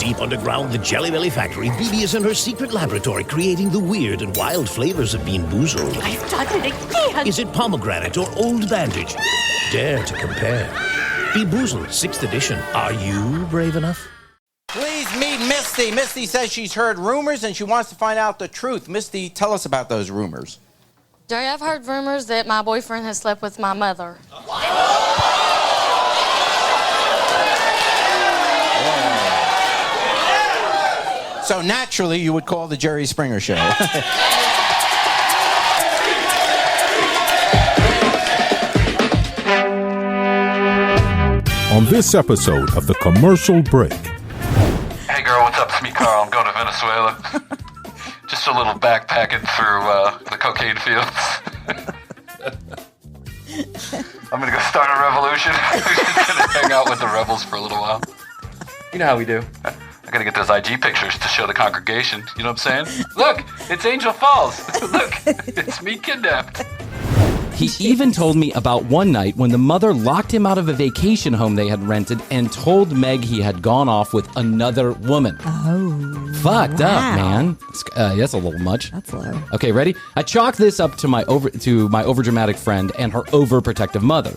Deep underground, the Jelly Belly factory, BB is in her secret laboratory creating the weird and wild flavors of Bean Boozled. I've done it again! Is it pomegranate or old bandage? Dare to compare. Bean Boozled, 6th edition. Are you brave enough? Please meet Misty. Misty says she's heard rumors and she wants to find out the truth. Misty, tell us about those rumors. Jerry, I've heard rumors that my boyfriend has slept with my mother. So naturally, you would call the Jerry Springer Show. On this episode of The Commercial Break. Hey girl, what's up? It's me, Carl. I'm going to Venezuela. Just a little backpacking through the cocaine fields. I'm going to go start a revolution. We're just going to hang out with the rebels for a little while. You know how we do. I got to get those IG pictures to show the congregation. You know what I'm saying? Look, it's Angel Falls. Look, it's me kidnapped. He even told me about one night when the mother locked him out of a vacation home they had rented and told Meg he had gone off with another woman. Oh. Fucked up, man. That's a little much. That's low. Okay, ready? I chalked this up to my overdramatic friend and her overprotective mother.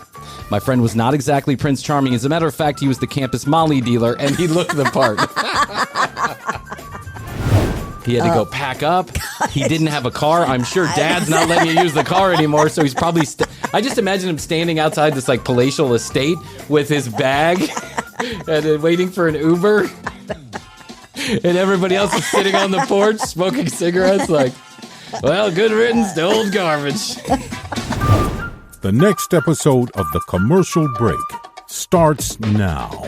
My friend was not exactly Prince Charming. As a matter of fact, he was the campus Molly dealer, and he looked the part. He had to go pack up. He didn't have a car. I'm sure Dad's not letting you use the car anymore, so he's probably... I just imagine him standing outside this, like, palatial estate with his bag and waiting for an Uber. And everybody else is sitting on the porch smoking cigarettes like, well, good riddance to old garbage. The next episode of The Commercial Break starts now.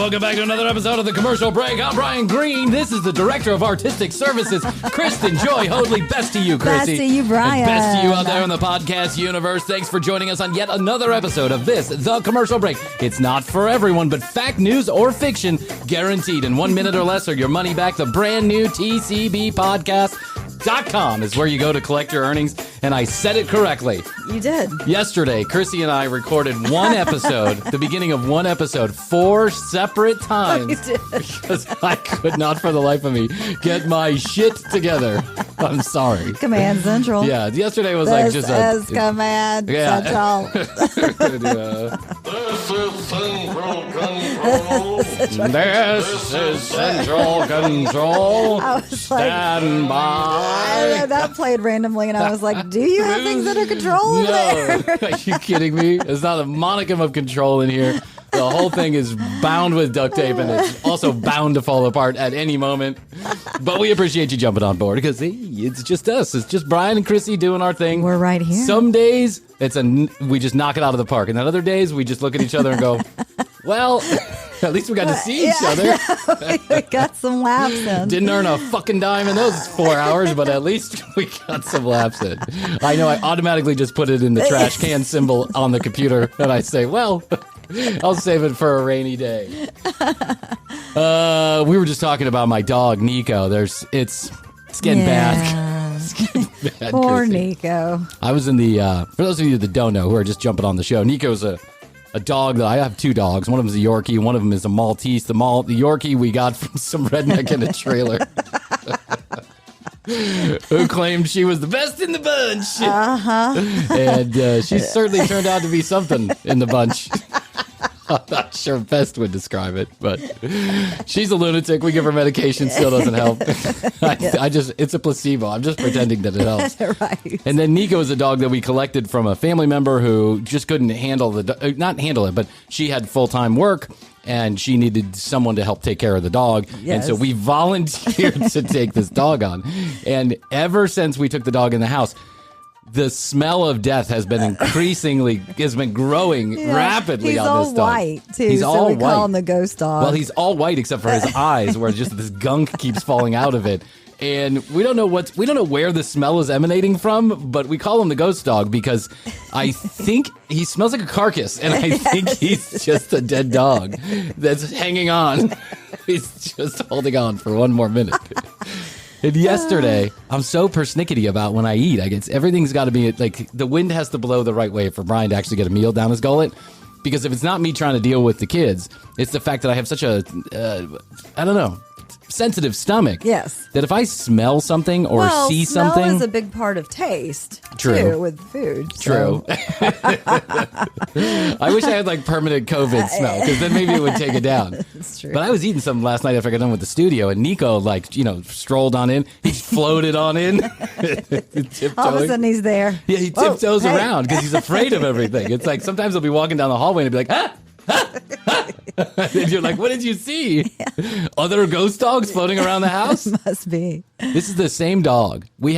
Welcome back to another episode of The Commercial Break. I'm Brian Green. This is the Director of Artistic Services, Kristen Joy Hoadley. Best to you, Krissy. Best to you, Brian. And best to you out there in the podcast universe. Thanks for joining us on yet another episode of this, The Commercial Break. It's not for everyone, but fact, news, or fiction, guaranteed. In 1 minute or less, or your money back. The brand new TCBpodcast.com is where you go to collect your earnings. And I said it correctly. You did. Yesterday, Krissy and I recorded one episode, the beginning of one episode, 4 separate times. You did. Because I could not for the life of me get my shit together. I'm sorry. Command Central. Yeah, yesterday was like just This is Command Central. This is Central Control. I was Stand by. that played randomly, and I was like, do you have things under control over there? Are you kidding me? There's not a modicum of control in here. The whole thing is bound with duct tape, and it's also bound to fall apart at any moment. But we appreciate you jumping on board because it's just us. It's just Brian and Krissy doing our thing. We're right here. Some days we just knock it out of the park, and then other days we just look at each other and go, well, at least we got to see each other. We got some laughs in. Didn't earn a fucking dime in those 4 hours, but at least we got some laughs in. I know I automatically just put it in the trash can symbol on the computer, and I say, well, I'll save it for a rainy day. We were just talking about my dog, Niko. It's getting bad. It's getting bad. Poor Krissy. Niko. I was in the, for those of you that don't know, who are just jumping on the show, Niko's a dog that I have 2 dogs. One of them is a Yorkie. One of them is a Maltese. The Yorkie we got from some redneck in a trailer. Who claimed she was the best in the bunch. And she certainly turned out to be something in the bunch. I'm not sure best would describe it, but she's a lunatic. We give her medication, still doesn't help. It's a placebo. I'm just pretending that it helps. Right. And then Niko is a dog that we collected from a family member who just couldn't handle not handle it, but she had full-time work and she needed someone to help take care of the dog. Yes. And so we volunteered to take this dog on. And ever since we took the dog in the house, the smell of death has been growing rapidly on this dog. He's all white, too, He's so all we white. call him the ghost dog. Well, he's all white except for his eyes, where just this gunk keeps falling out of it. And we don't know where the smell is emanating from, but we call him the ghost dog because I think he smells like a carcass, and I think he's just a dead dog that's hanging on. He's just holding on for one more minute. And yesterday, I'm so persnickety about when I eat. Everything's got to be, like, the wind has to blow the right way for Brian to actually get a meal down his gullet. Because if it's not me trying to deal with the kids, it's the fact that I have such a, I don't know, sensitive stomach. Yes. That if I smell something or see smell something. is a big part of taste. True. Too, with food. True. So. I wish I had like permanent COVID smell because then maybe it would take it down. That's true. But I was eating something last night after I got done with the studio, and Niko, like, strolled on in. He floated on in. All of a sudden he's there. Yeah, he tiptoes around because he's afraid of everything. It's like sometimes he'll be walking down the hallway and he'll be like, and you're like, what did you see? Yeah. Other ghost dogs floating around the house? Must be. This is the same dog. When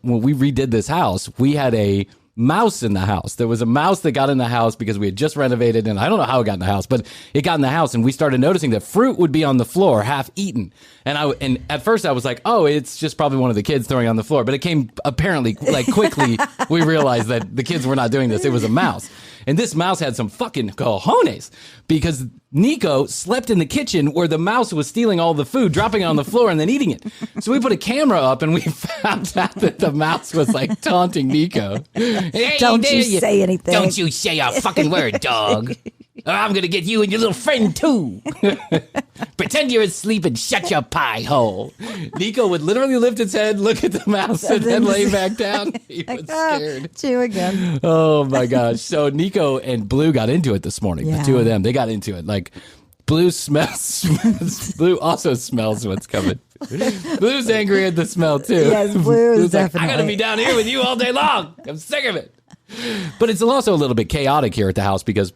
we redid this house, we had a mouse in the house. There was a mouse that got in the house because we had just renovated, and I don't know how it got in the house, but it got in the house, and we started noticing that fruit would be on the floor, half eaten. And at first I was like, oh, it's just probably one of the kids throwing on the floor. But it came apparently, like, quickly, we realized that the kids were not doing this. It was a mouse. And this mouse had some fucking cojones because Niko slept in the kitchen where the mouse was stealing all the food, dropping it on the floor, and then eating it. So we put a camera up, and we found out that the mouse was like taunting Niko. Hey, Don't you say anything. Don't you say a fucking word, dog. Or I'm going to get you and your little friend, too. Pretend you're asleep and shut your pie hole. Niko would literally lift his head, look at the mouse, and then lay back down. He was scared. Chew again. Oh, my gosh. So Niko and Blue got into it this morning. Yeah. The two of them, they got into it. Like, Blue smells. Blue also smells what's coming. Blue's angry at the smell, too. Yes, Blue is Blue's definitely. like, I got to be down here with you all day long. I'm sick of it. But it's also a little bit chaotic here at the house because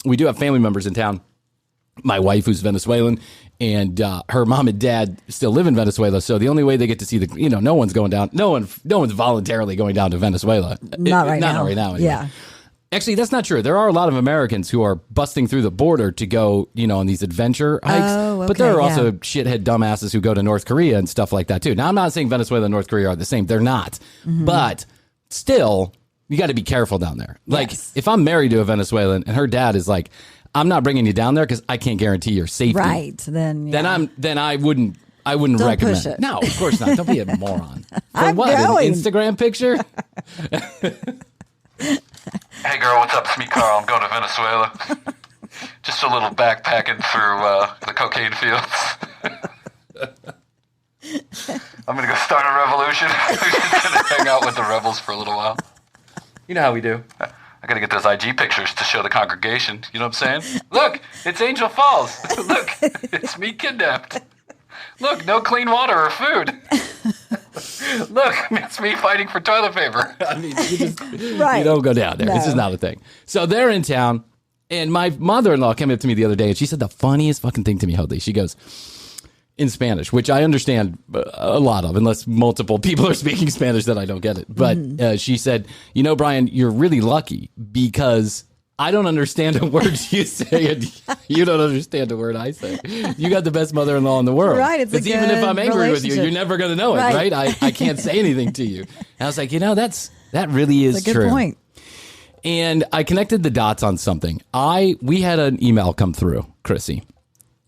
we do have family members in town. My wife, who's Venezuelan, and her mom and dad still live in Venezuela. So the only way they get to see no one's going down. No one's voluntarily going down to Venezuela. Not right now. Not right now. Anyway. Yeah. Actually, that's not true. There are a lot of Americans who are busting through the border to go, on these adventure hikes. Oh, but there are okay, also shithead dumbasses who go to North Korea and stuff like that, too. Now, I'm not saying Venezuela and North Korea are the same. They're not. Mm-hmm. But still, you got to be careful down there. Like, yes. If I'm married to a Venezuelan and her dad is like, I'm not bringing you down there because I can't guarantee your safety. Right. Then I wouldn't Don't recommend push it. No, of course not. Don't be a moron. For I'm what? going. An Instagram picture? Hey girl, what's up? It's me, Carl. I'm going to Venezuela. Just a little backpacking through the cocaine fields. I'm going to go start a revolution. We're just going to hang out with the rebels for a little while. You know how we do. I got to get those IG pictures to show the congregation. You know what I'm saying? Look, it's Angel Falls. Look, it's me kidnapped. Look, no clean water or food. Look, it's me fighting for toilet paper. I mean, Right. you don't go down there. No. This is not a thing. So they're in town, and my mother-in-law came up to me the other day, and she said the funniest fucking thing to me, Hoadley. She goes, in Spanish, which I understand a lot of, unless multiple people are speaking Spanish, then I don't get it. But she said, Brian, you're really lucky because I don't understand a word you say, and you don't understand a word I say. You got the best mother-in-law in the world. Right, it's a even if I'm good angry with you, relationship. you're never going to know it, Right. right? I can't say anything to you. And I was like, that really is That's a good true. point. And I connected the dots on something. We had an email come through, Krissy.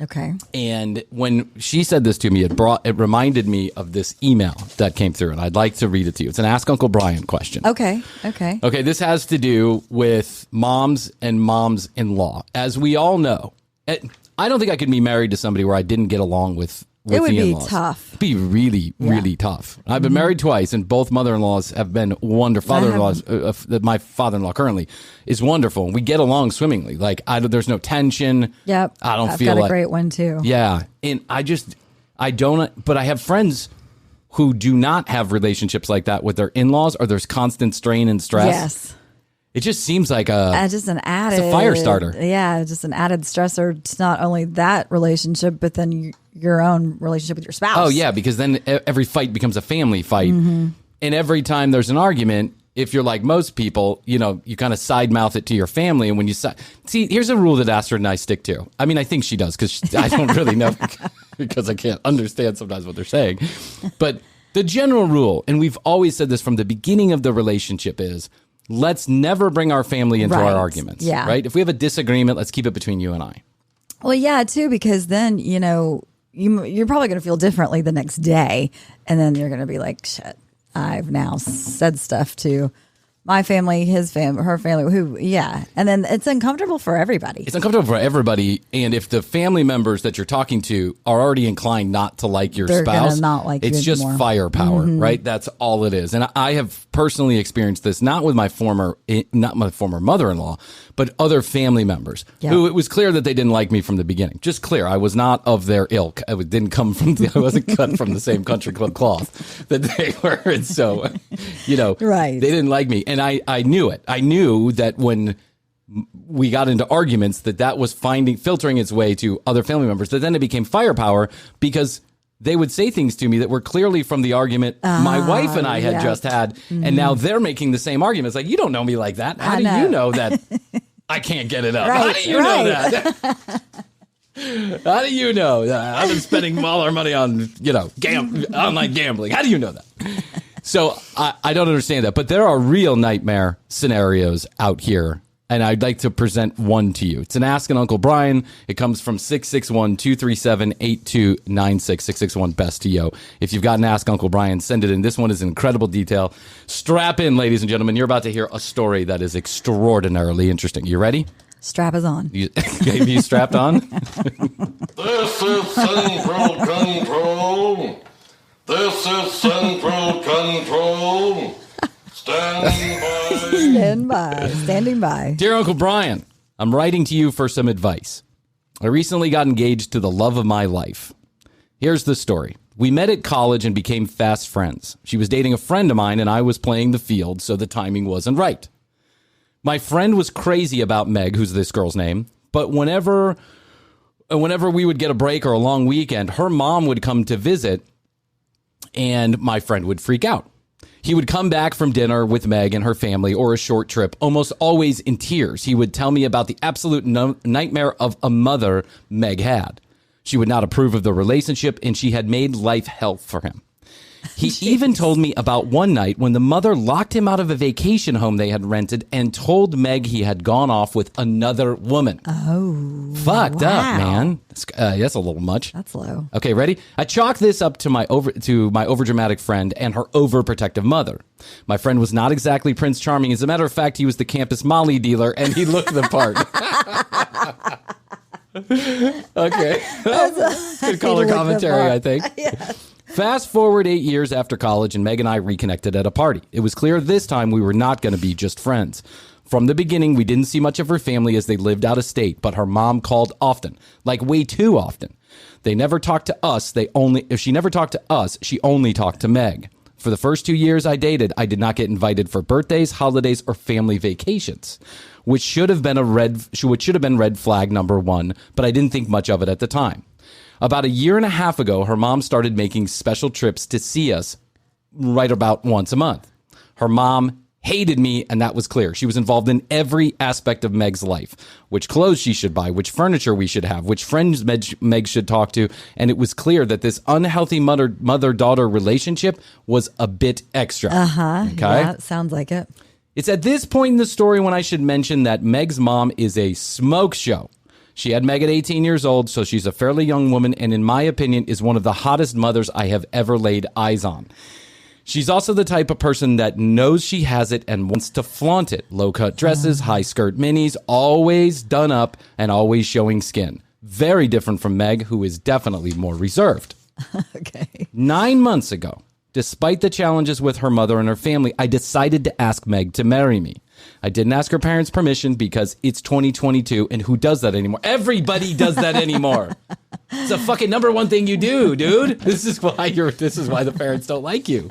Okay. And when she said this to me, it reminded me of this email that came through, and I'd like to read it to you. It's an Ask Uncle Bryan question. Okay. Okay, this has to do with moms and moms-in-law. As we all know, I don't think I could be married to somebody where I didn't get along with It would the be in-laws. tough. It'd be really, really tough. I've been married twice, and both mother-in-laws have been wonderful. Father-in-laws, my father-in-law currently is wonderful, and we get along swimmingly. Like, there's no tension. Yep. I don't I've feel got like a great one too. Yeah, and I don't. But I have friends who do not have relationships like that with their in-laws, or there's constant strain and stress. Yes. It just seems like Just an added. it's a fire starter. Yeah, just an added stressor. It's not only that relationship, but then your own relationship with your spouse. Oh yeah, because then every fight becomes a family fight, and every time there's an argument, if you're like most people, you kind of side mouth it to your family, and when you see, here's a rule that Astrid and I stick to. I mean, I think she does because I don't really know because I can't understand sometimes what they're saying, but the general rule, and we've always said this from the beginning of the relationship, is let's never bring our family into our arguments. Yeah. Right. If we have a disagreement, let's keep it between you and I. Well, yeah, too, because then you're probably going to feel differently the next day, and then you're going to be like, shit, I've now said stuff to my family, his family, her family, and then it's uncomfortable for everybody. It's uncomfortable for everybody, and if the family members that you're talking to are already inclined not to like your They're spouse, gonna not like it's you just anymore. firepower, right? That's all it is. And I have personally experienced this, not with my former mother-in-law, but other family members who it was clear that they didn't like me from the beginning. Just clear, I was not of their ilk. I didn't come from. I wasn't cut from the same country club cloth that they were, and so Right. they didn't like me. And I knew it. I knew that when we got into arguments that was filtering its way to other family members, that then it became firepower because they would say things to me that were clearly from the argument my wife and I had just had. And now they're making the same arguments. Like, you don't know me like that. How do you know that I can't get it up? How do you know that? How do you know that I've been spending all our money on, online gambling? How do you know that? So I don't understand that, but there are real nightmare scenarios out here, and I'd like to present one to you. It's an Ask an Uncle Bryan. It comes from 661-237-8296, 661-BEST-TO. If you've got an Ask Uncle Bryan, send it in. This one is in incredible detail. Strap in, ladies and gentlemen. You're about to hear a story that is extraordinarily interesting. You ready? Strap is on. Have you strapped on? This is Central Control. This is Central Control. Standing by. Standing by. Dear Uncle Bryan, I'm writing to you for some advice. I recently got engaged to the love of my life. Here's the story. We met at college and became fast friends. She was dating a friend of mine and I was playing the field, so the timing wasn't right. My friend was crazy about Meg, who's this girl's name, but whenever we would get a break or a long weekend, her mom would come to visit and my friend would freak out. He would come back from dinner with Meg and her family or a short trip, almost always in tears. He would tell me about the absolute nightmare of a mother Meg had. She would not approve of the relationship, and she had made life hell for him. He even told me about one night when the mother locked him out of a vacation home they had rented and told Meg he had gone off with another woman. Oh, fucked up, man. That's a little much. That's low. Okay, ready? I chalk this up to my overdramatic friend and her overprotective mother. My friend was not exactly Prince Charming. As a matter of fact, he was the campus Molly dealer, and he looked the part. Okay, good color commentary, I think. Yes. Fast forward 8 years after college, and Meg and I reconnected at a party. It was clear this time we were not going to be just friends. From the beginning, we didn't see much of her family as they lived out of state, but her mom called often, like way too often. They never talked to us. If she never talked to us, she only talked to Meg. For the first 2 years I dated, I did not get invited for birthdays, holidays, or family vacations, which should have been red flag number one, but I didn't think much of it at the time. About a year and a half ago, her mom started making special trips to see us right about once a month. Her mom hated me, and that was clear. She was involved in every aspect of Meg's life, which clothes she should buy, which furniture we should have, which friends Meg should talk to, and it was clear that this unhealthy mother-daughter relationship was a bit extra. Uh-huh. Okay? Yeah, sounds like it. It's at this point in the story when I should mention that Meg's mom is a smoke show. She had Meg at 18 years old, so she's a fairly young woman, and in my opinion, is one of the hottest mothers I have ever laid eyes on. She's also the type of person that knows she has it and wants to flaunt it. Low-cut dresses, high-skirt minis, always done up and always showing skin. Very different from Meg, who is definitely more reserved. Okay. 9 months ago, despite the challenges with her mother and her family, I decided to ask Meg to marry me. I didn't ask her parents' permission because it's 2022, and who does that anymore? Everybody does that anymore. It's a fucking number one thing you do, dude. This is why the parents don't like you.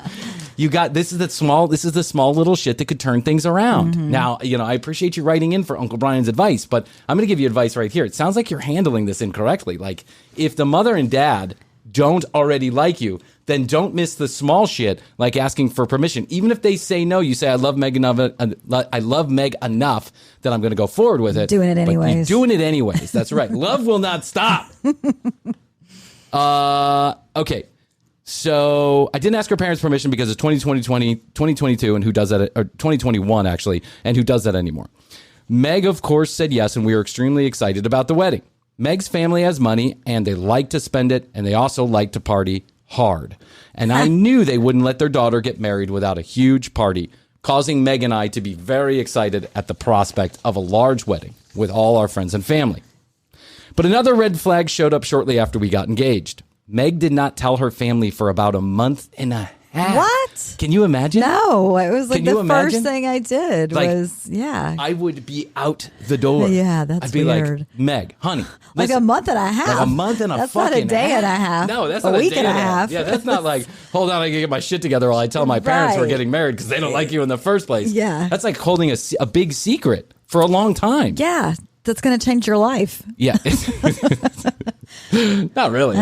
This is the small little shit that could turn things around. Mm-hmm. Now, I appreciate you writing in for Uncle Bryan's advice, but I'm going to give you advice right here. It sounds like you're handling this incorrectly. Like, if the mother and dad don't already like you, then don't miss the small shit like asking for permission. Even if they say no, you say, I love Meg enough that I'm going to go forward with it. Doing it anyways. Doing it anyways. That's right. Love will not stop. Okay. So I didn't ask her parents' permission because it's 2022, and who does that? Or 2021, actually, and who does that anymore? Meg, of course, said yes, and we were extremely excited about the wedding. Meg's family has money, and they like to spend it, and they also like to party hard. And I knew they wouldn't let their daughter get married without a huge party. causing Meg and I to be very excited at the prospect of a large wedding with all our friends and family. But another red flag showed up shortly after we got engaged. Meg did not tell her family for about a month and a half. What? Can you imagine? No, it was like Can you the imagine? first thing I did Like, was, yeah. I would be out the door. Yeah, that's I'd be weird. like, Meg, honey. Like listen, a month and a half. Like a month and a that's fucking not a day and a half. No, that's a not week day and a half. Yeah, that's not like, hold on, I can get my shit together while I tell my parents we're Right. getting married because they don't like you in the first place. Yeah. That's like holding a big secret for a long time. Yeah, that's going to change your life. Yeah. Not really.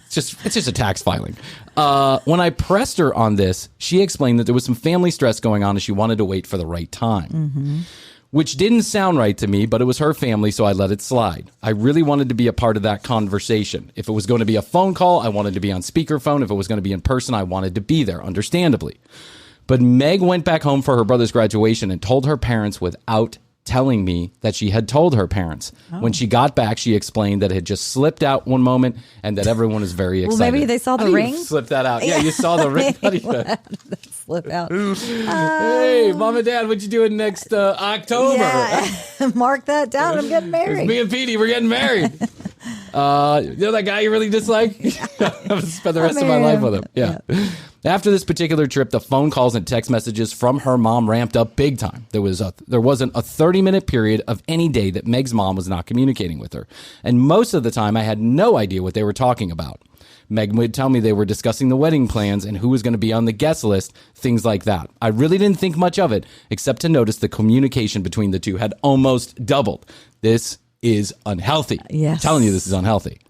It's just a tax filing. When I pressed her on this, she explained that there was some family stress going on and she wanted to wait for the right time. Which didn't sound right to me, but it was her family, so I let it slide. I really wanted to be a part of that conversation. If it was going to be a phone call, I wanted to be on speakerphone. If it was going to be in person, I wanted to be there, understandably. But Meg went back home for her brother's graduation and told her parents without telling me that she had told her parents. When she got back, she explained that it had just slipped out one moment and that everyone was very excited. Well, maybe they saw the How do you ring. slip that out. Yeah, you saw the ring. How do you Slip out. Hey, Mom and Dad, what you doing next October? Yeah. Mark that down. I'm getting married. Me and Petey, we're getting married. You know that guy you really dislike? I'm going to spend the rest of my life with him. Yeah. After this particular trip, the phone calls and text messages from her mom ramped up big time. There wasn't a 30-minute period of any day that Meg's mom was not communicating with her. And most of the time, I had no idea what they were talking about. Meg would tell me they were discussing the wedding plans and who was going to be on the guest list, things like that. I really didn't think much of it, except to notice the communication between the two had almost doubled. This is unhealthy. Yes. I'm telling you, this is unhealthy.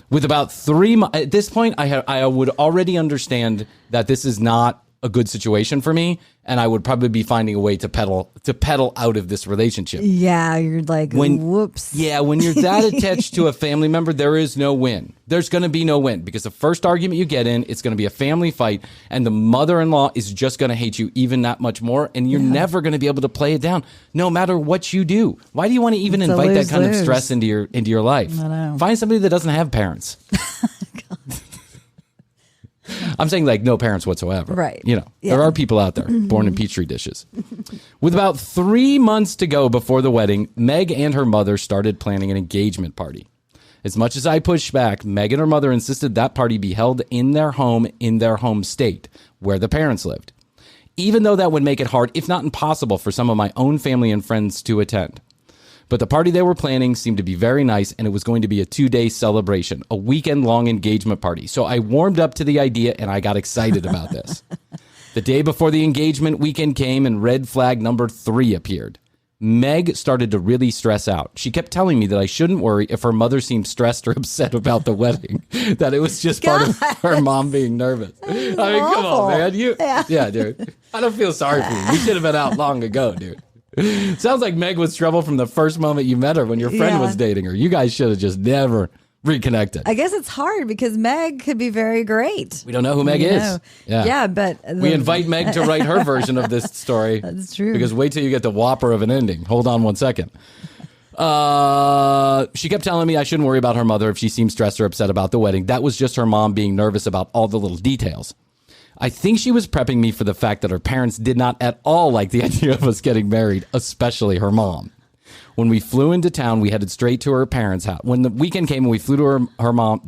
With about 3 months, at this point, I would already understand that this is not a good situation for me, and I would probably be finding a way to pedal out of this relationship. Yeah, you're like, whoops. Yeah, when you're that attached to a family member, there is no win. There's going to be no win because the first argument you get in, it's going to be a family fight, and the mother-in-law is just going to hate you even that much more, and you're never going to be able to play it down, no matter what you do. Why do you want to even invite that kind of stress into your life? I know. Find somebody that doesn't have parents. I'm saying like no parents whatsoever. Right. You know, there are people out there born in Petri dishes. With about 3 months to go before the wedding, Meg and her mother started planning an engagement party. As much as I pushed back, Meg and her mother insisted that party be held in their home state, where the parents lived. Even though that would make it hard, if not impossible, for some of my own family and friends to attend. But the party they were planning seemed to be very nice, and it was going to be a 2-day celebration, a weekend-long engagement party. So I warmed up to the idea, and I got excited about this. The day before the engagement weekend came, and red flag number 3 appeared. Meg started to really stress out. She kept telling me that I shouldn't worry if her mother seemed stressed or upset about the wedding, that it was just part of her mom being nervous. I mean, come on, man. Yeah, dude. I don't feel sorry for you. You should have been out long ago, dude. Sounds like Meg was trouble from the first moment you met her when your friend was dating her. You guys should have just never reconnected. I guess it's hard because Meg could be very great. We don't know who Meg is. Yeah, but we invite Meg to write her version of this story. That's true. Because wait till you get the whopper of an ending. Hold on one second. She kept telling me I shouldn't worry about her mother if she seemed stressed or upset about the wedding. That was just her mom being nervous about all the little details. I think she was prepping me for the fact that her parents did not at all like the idea of us getting married, especially her mom. When we flew into town, we headed straight to her parents' house. When the weekend came and we flew to her mom,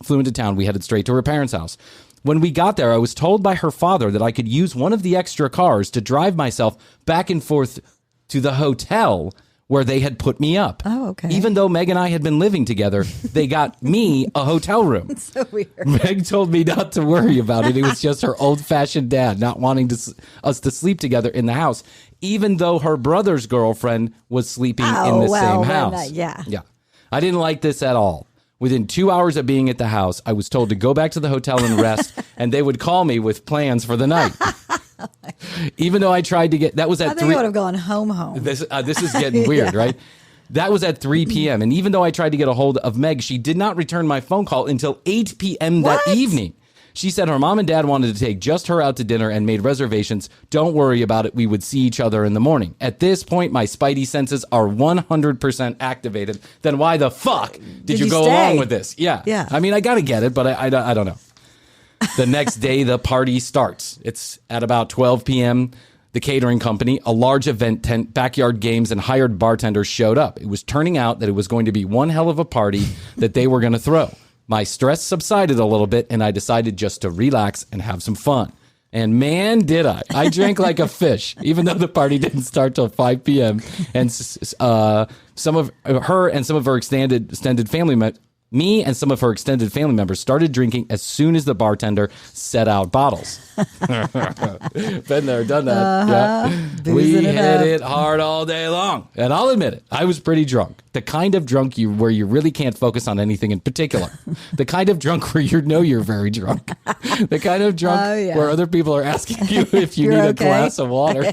flew into town, we headed straight to her parents' house. When we got there, I was told by her father that I could use one of the extra cars to drive myself back and forth to the hotel where they had put me up. Oh, okay. Even though Meg and I had been living together, they got me a hotel room. So weird. Meg told me not to worry about it. It was just her old-fashioned dad not wanting us to sleep together in the house, even though her brother's girlfriend was sleeping in the same house. Yeah. I didn't like this at all. Within 2 hours of being at the house, I was told to go back to the hotel and rest, and they would call me with plans for the night. Even though I tried to get, that was at I think I would have gone home. This is getting weird, right? That was at 3 p.m. And even though I tried to get a hold of Meg, she did not return my phone call until 8 p.m. that evening. She said her mom and dad wanted to take just her out to dinner and made reservations. Don't worry about it. We would see each other in the morning. At this point, my spidey senses are 100% activated. Then why the fuck did you go along with this? Yeah. I mean, I got to get it, but I don't know. The next day, the party starts. It's at about 12 p.m. the catering company, a large event tent, backyard games, and hired bartenders showed up. It was turning out that it was going to be one hell of a party that they were going to throw. My stress subsided a little bit, and I decided just to relax and have some fun. And man, did I. I drank like a fish, even though the party didn't start till 5 p.m. And some of her and some of her extended family members, me and some of her extended family members started drinking as soon as the bartender set out bottles. Been there, done that. Yeah. We hit it hard all day long. And I'll admit it, I was pretty drunk. The kind of drunk where you really can't focus on anything in particular. The kind of drunk where you know you're very drunk. The kind of drunk where other people are asking you if you need a glass of water.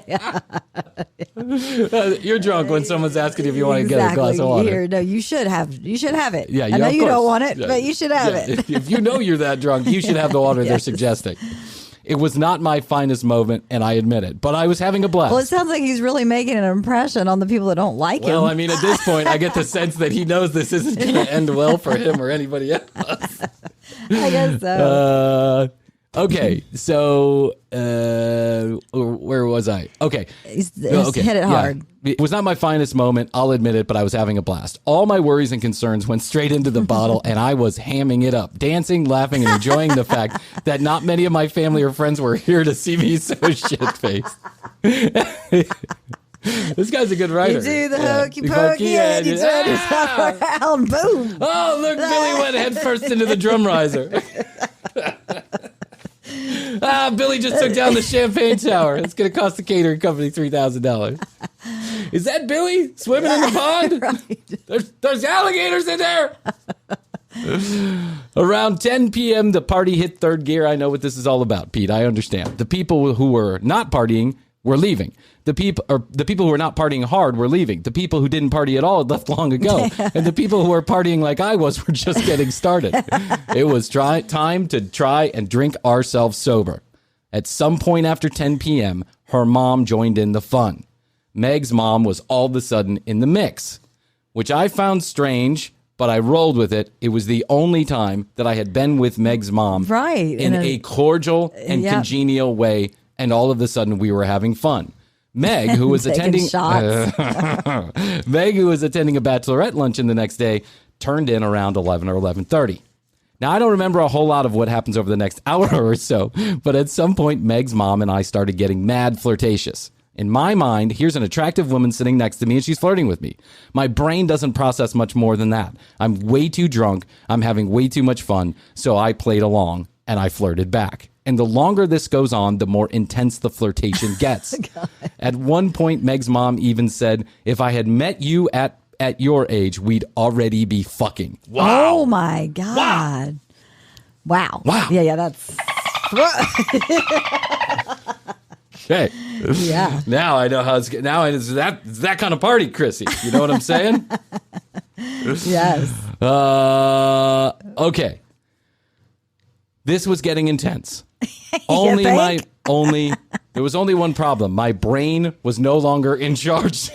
You're drunk when someone's asking if you want to get a glass of water. Here, no, you should have it. Yeah, I know of you course. don't want it, but you should have it. If you know you're that drunk, you should have the water they're suggesting. It was not my finest moment, and I admit it, but I was having a blast. Well, it sounds like he's really making an impression on the people that don't like him. Well, I mean, at this point, I get the sense that he knows this isn't going to end well for him or anybody else. I guess so. Okay, so where was I? Okay. He's hit it hard. Yeah. It was not my finest moment, I'll admit it, but I was having a blast. All my worries and concerns went straight into the bottle, and I was hamming it up, dancing, laughing, and enjoying the fact that not many of my family or friends were here to see me so shit-faced. This guy's a good writer. You do the hokey pokey and you turn yourself around, boom. Oh, look, Billy went head first into the drum riser. Billy just took down the champagne shower. It's going to cost the catering company $3,000. Is that Billy swimming in the pond? Right. There's alligators in there. Around 10 p.m., the party hit third gear. I know what this is all about, Pete. I understand. The people who were not partying were leaving. The people who were not partying hard were leaving. The people who didn't party at all had left long ago. And the people who were partying like I was were just getting started. It was time to try and drink ourselves sober. At some point after 10 p.m., her mom joined in the fun. Meg's mom was all of a sudden in the mix, which I found strange, but I rolled with it. It was the only time that I had been with Meg's mom in a cordial and congenial way, and all of a sudden we were having fun. Meg, who was attending Meg, who was attending a bachelorette luncheon the next day, turned in around 11 or 11:30. Now, I don't remember a whole lot of what happens over the next hour or so, but at some point, Meg's mom and I started getting mad flirtatious. In my mind, here's an attractive woman sitting next to me and she's flirting with me. My brain doesn't process much more than that. I'm way too drunk. I'm having way too much fun. So I played along and I flirted back. And the longer this goes on, the more intense the flirtation gets. At one point, Meg's mom even said, if I had met you at your age, we'd already be fucking. Wow. Oh, my God. Wow. Yeah, that's... Okay. Yeah. Now I know how it's that kind of party, Krissy. You know what I'm saying? Yes. Okay. This was getting intense. There was only one problem. My brain was no longer in charge.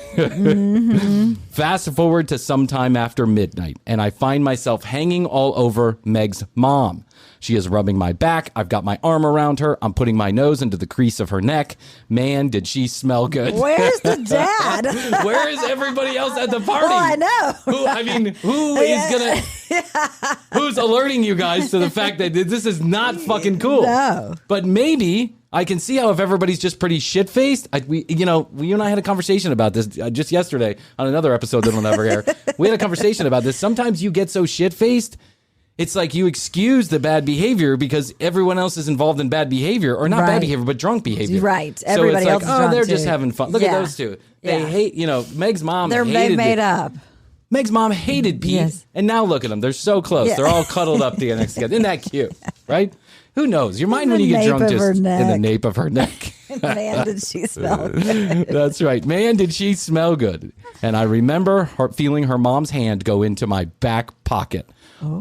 Fast forward to sometime after midnight, and I find myself hanging all over Meg's mom. She is rubbing my back. I've got my arm around her. I'm putting my nose into the crease of her neck. Man, did she smell good. Where's the dad? Where is everybody else at the party? Well, I know. Who's alerting you guys to the fact that this is not fucking cool? No. But maybe I can see how if everybody's just pretty shit-faced, you and I had a conversation about this just yesterday on another episode that will never air. We had a conversation about this. Sometimes you get so shit-faced, it's like you excuse the bad behavior because everyone else is involved in bad behavior, or not bad behavior, but drunk behavior. Right. So Everybody it's like, else is drunk they're too. just having fun. Look at those two. They hate, Meg's mom hated They've made up. Meg's mom hated Pete, and now look at them. They're so close. They're all cuddled up next together. Isn't that cute? Right? Who knows? Your mind when you get drunk just in the nape of her neck. Man, did she smell good. That's right. Man, did she smell good. And I remember feeling her mom's hand go into my back pocket.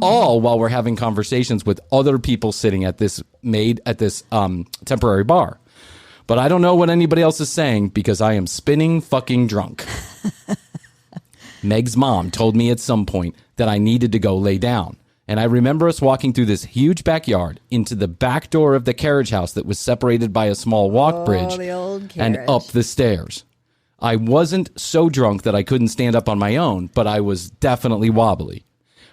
All while we're having conversations with other people sitting at this temporary bar. But I don't know what anybody else is saying because I am spinning fucking drunk. Meg's mom told me at some point that I needed to go lay down. And I remember us walking through this huge backyard into the back door of the carriage house that was separated by a small walk bridge the old and carriage. up the stairs. I wasn't so drunk that I couldn't stand up on my own, but I was definitely wobbly.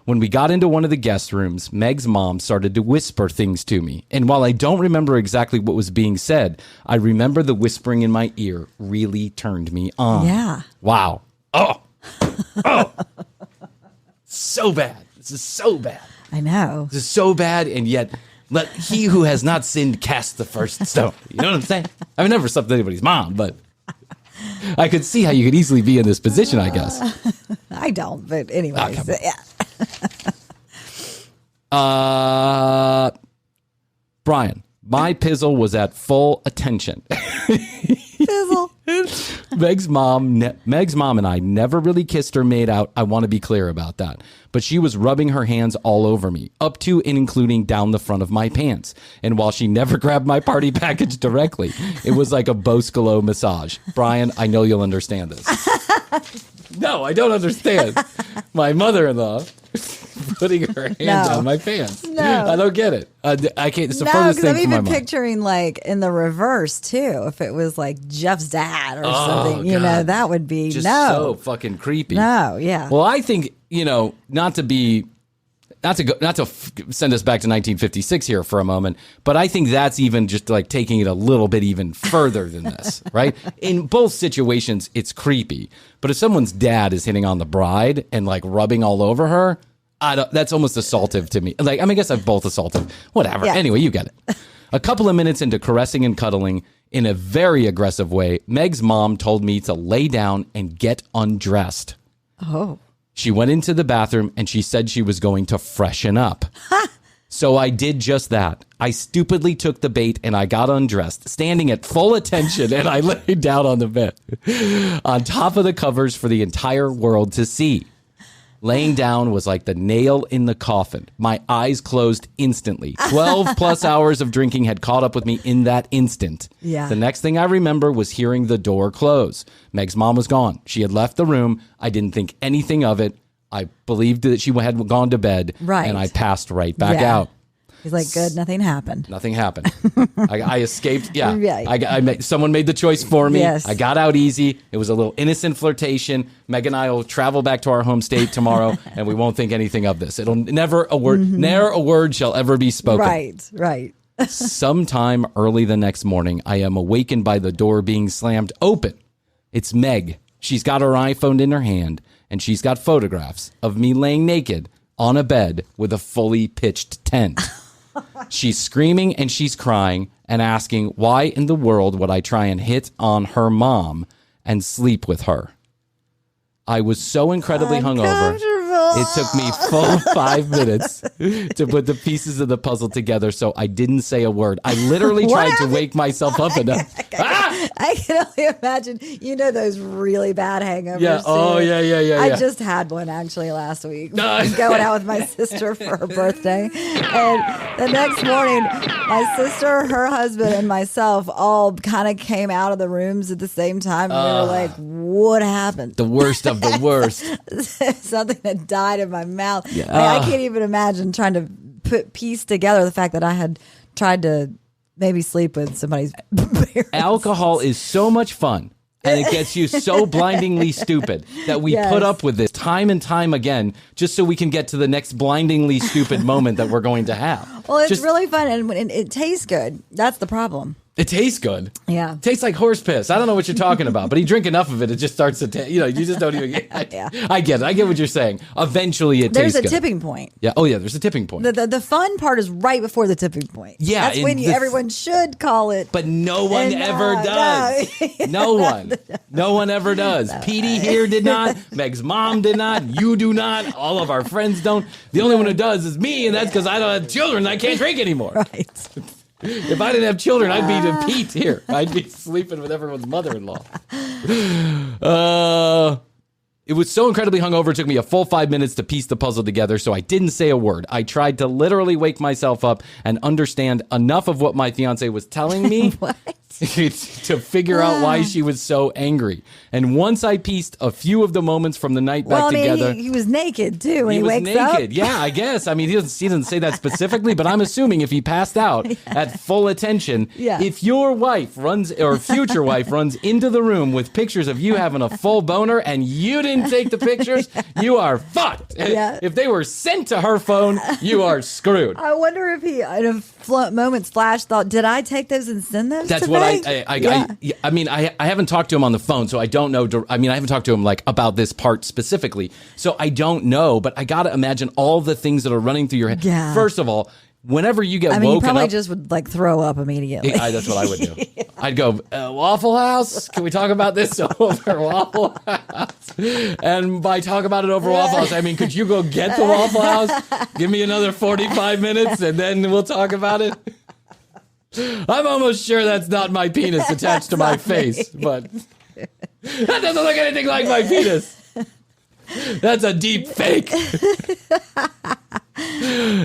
When we got into one of the guest rooms, Meg's mom started to whisper things to me. And while I don't remember exactly what was being said, I remember the whispering in my ear really turned me on. Yeah. Wow. Oh. So bad. This is so bad. I know. This is so bad, and yet let he who has not sinned cast the first stone. You know what I'm saying? I've never slept with anybody's mom, but I could see how you could easily be in this position, I guess. I don't, but anyways. come on. Yeah. Brian, my pizzle was at full attention. Fizzle. Meg's mom and I never really kissed or made out. I want to be clear about that. But she was rubbing her hands all over me, up to and including down the front of my pants. And while she never grabbed my party package directly, it was like a Boscolo massage. Brian, I know you'll understand this. No, I don't understand. My mother-in-law putting her hand down my pants. No. I don't get it. I can't. It's the No, furthest because I'm thing from my even mind. picturing like in the reverse too. If it was like Jeff's dad or something, you know, God. that would be Just no. so fucking creepy. No, yeah. Well, I think, not to send us back to 1956 here for a moment, but I think that's even just like taking it a little bit even further than this, right? In both situations, it's creepy. But if someone's dad is hitting on the bride and like rubbing all over her, that's almost assaultive to me. Like, I guess I've both assaultive. Whatever. Yeah. Anyway, you get it. A couple of minutes into caressing and cuddling in a very aggressive way, Meg's mom told me to lay down and get undressed. Oh. She went into the bathroom and she said she was going to freshen up. So I did just that. I stupidly took the bait and I got undressed, standing at full attention, and I laid down on the bed on top of the covers for the entire world to see. Laying down was like the nail in the coffin. My eyes closed instantly. 12 plus hours of drinking had caught up with me in that instant. Yeah. The next thing I remember was hearing the door close. Meg's mom was gone. She had left the room. I didn't think anything of it. I believed that she had gone to bed. Right. And I passed right back Yeah. out. He's like, good, nothing happened. Nothing happened. I escaped. Yeah. Right. Someone made the choice for me. Yes. I got out easy. It was a little innocent flirtation. Meg and I will travel back to our home state tomorrow, and we won't think anything of this. It'll never a word shall ever be spoken. Right. Sometime early the next morning, I am awakened by the door being slammed open. It's Meg. She's got her iPhone in her hand, and she's got photographs of me laying naked on a bed with a fully pitched tent. She's screaming and she's crying and asking why in the world would I try and hit on her mom and sleep with her. I was so incredibly hungover. It took me full 5 minutes to put the pieces of the puzzle together, so I didn't say a word. I literally tried to wake myself up enough. I can only imagine, those really bad hangovers. Yeah. Oh, too. yeah. I just had one actually last week. No. I was going out with my sister for her birthday. And the next morning, my sister, her husband, and myself all kind of came out of the rooms at the same time. And we were like, what happened? The worst of the worst. Something that died in my mouth. Yeah. I can't even imagine trying to piece together the fact that I had tried to maybe sleep with somebody's parents. Alcohol is so much fun, and it gets you so blindingly stupid that we put up with this time and time again just so we can get to the next blindingly stupid moment that we're going to have. Well, it's really fun, and it tastes good. That's the problem. It tastes good. Yeah. It tastes like horse piss. I don't know what you're talking about, but you drink enough of it, it just starts to taste. You just don't even get it. Yeah. I get it. I get what you're saying. Eventually, it There's tastes a good. tipping point. Yeah. Oh, yeah. There's a tipping point. The fun part is right before the tipping point. Yeah, That's when and everyone should call it. But no one ever does. No one. No one ever does. Petey here did not. Meg's mom did not. You do not. All of our friends don't. The only one who does is me, and that's because I don't have children and I can't drink anymore. Right. If I didn't have children, I'd be to Pete here. I'd be sleeping with everyone's mother-in-law. It It was so incredibly hungover, it took me a full 5 minutes to piece the puzzle together, so I didn't say a word. I tried to literally wake myself up and understand enough of what my fiance was telling me to figure out why she was so angry. And once I pieced a few of the moments from the night back together... He was naked, too, when he wakes naked. up. Yeah, I guess. I mean, he doesn't say that specifically, but I'm assuming if he passed out at full attention, if your wife runs, or future wife runs into the room with pictures of you having a full boner and you didn't take the pictures, you are fucked. Yeah. If they were sent to her phone, you are screwed. I wonder if he, in a moment, flash thought, did I take those and send those That's to what Meg? I mean, I haven't talked to him on the phone, so I don't know. I mean, I haven't talked to him like about this part specifically, so I don't know. But I gotta imagine all the things that are running through your head. Yeah. First of all, whenever you get woken you probably up, just would like throw up immediately. That's what I would do. I'd go, Waffle House. Can we talk about this over Waffle House? And by talk about it over Waffle House, I mean, could you go get the Waffle House? Give me another 45 minutes, and then we'll talk about it. I'm almost sure that's not my penis attached to my face, but that doesn't look anything like my penis. That's a deep fake.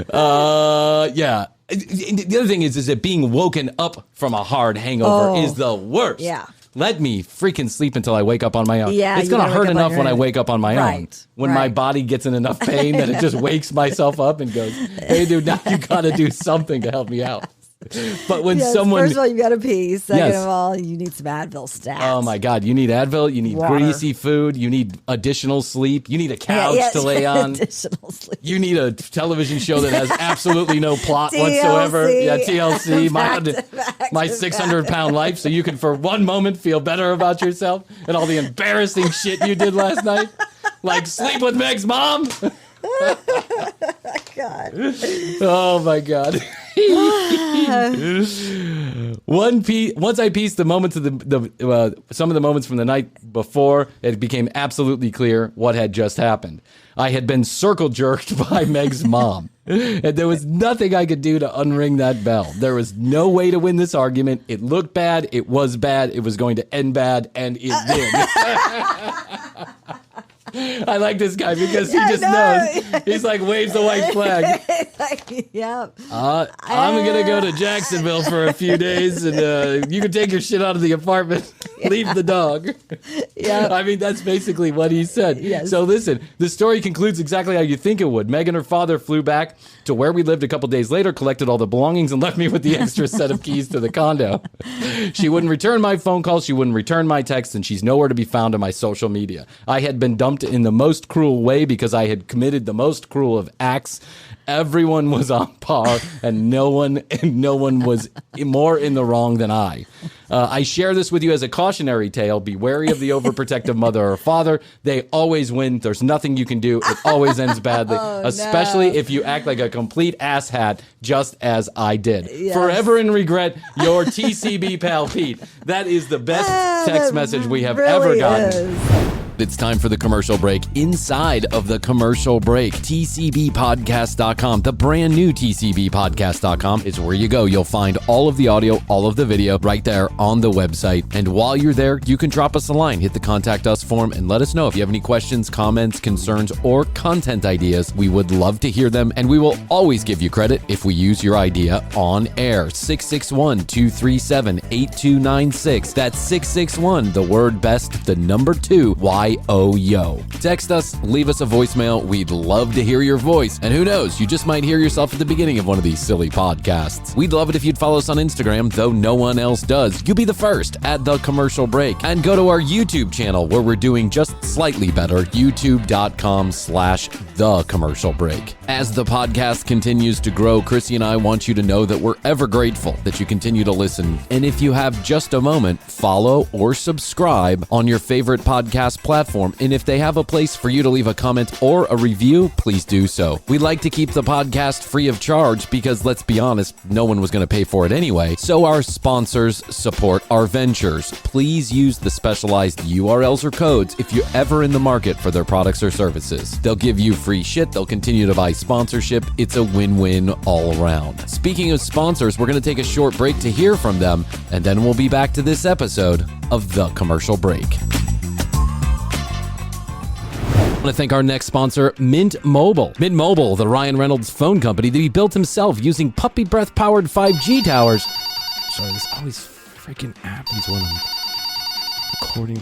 Yeah. The other thing is that being woken up from a hard hangover is the worst. Yeah. Let me freaking sleep until I wake up on my own. Yeah, it's going to hurt enough when I wake up on my own. Right. When my body gets in enough pain that it just wakes myself up and goes, hey, dude, now you got to do something to help me out. But when someone... First of all, you got to pee. Second of all, you need some Advil stats. Oh, my God. You need Advil. You need greasy food. You need additional sleep. You need a couch to lay on. Additional sleep. You need a television show that has absolutely no plot whatsoever. Yeah, TLC. My 600-pound life, so you can for one moment feel better about yourself and all the embarrassing shit you did last night. Like sleep with Meg's mom. God. Oh, my God. Once I pieced the moments of some of the moments from the night before, it became absolutely clear what had just happened. I had been circle jerked by Meg's mom, and there was nothing I could do to unring that bell. There was no way to win this argument. It looked bad. It was bad. It was going to end bad, and it did. I like this guy because he just knows. He's like waves the white flag. Yep. I'm going to go to Jacksonville for a few days, and you can take your shit out of the apartment. Leave the dog. Yeah. I mean, that's basically what he said. Yes. So listen, the story concludes exactly how you think it would. Meg and her father flew back to where we lived a couple days later, collected all the belongings, and left me with the extra set of keys to the condo. She wouldn't return my phone calls. She wouldn't return my texts, and she's nowhere to be found on my social media. I had been dumped in the most cruel way because I had committed the most cruel of acts. Everyone was on par, and no one was more in the wrong than I. I share this with you as a cautionary tale. Be wary of the overprotective mother or father. They always win. There's nothing you can do. It always ends badly, especially if you act like a complete asshat, just as I did. Yes. Forever in regret, your TCB pal Pete. That is the best text message we have ever gotten. It's time for the commercial break inside of the commercial break. TCBpodcast.com, the brand new TCBpodcast.com is where you go. You'll find all of the audio, all of the video right there on the website. And while you're there, you can drop us a line, hit the contact us form, and let us know if you have any questions, comments, concerns, or content ideas. We would love to hear them, and we will always give you credit if we use your idea on air. 661-237-8296. That's 661, the word best, the number 2, YOYO. Text us, leave us a voicemail. We'd love to hear your voice. And who knows, you just might hear yourself at the beginning of one of these silly podcasts. We'd love it if you'd follow us on Instagram, though no one else does. You'll be the first at The Commercial Break. And go to our YouTube channel where we're doing just slightly better, youtube.com/The Commercial Break. As the podcast continues to grow, Krissy and I want you to know that we're ever grateful that you continue to listen. And if you have just a moment, follow or subscribe on your favorite podcast platform. And if they have a place for you to leave a comment or a review, please do so. We like to keep the podcast free of charge because, let's be honest, no one was going to pay for it anyway. So our sponsors support our ventures. Please use the specialized URLs or codes if you're ever in the market for their products or services. They'll give you free shit. They'll continue to buy sponsorship. It's a win-win all around. Speaking of sponsors, we're going to take a short break to hear from them, and then we'll be back to this episode of The Commercial Break. want to thank our next sponsor, Mint Mobile. Mint Mobile, the Ryan Reynolds phone company that he built himself using puppy breath-powered 5G towers. Sorry, this always freaking happens when I'm recording.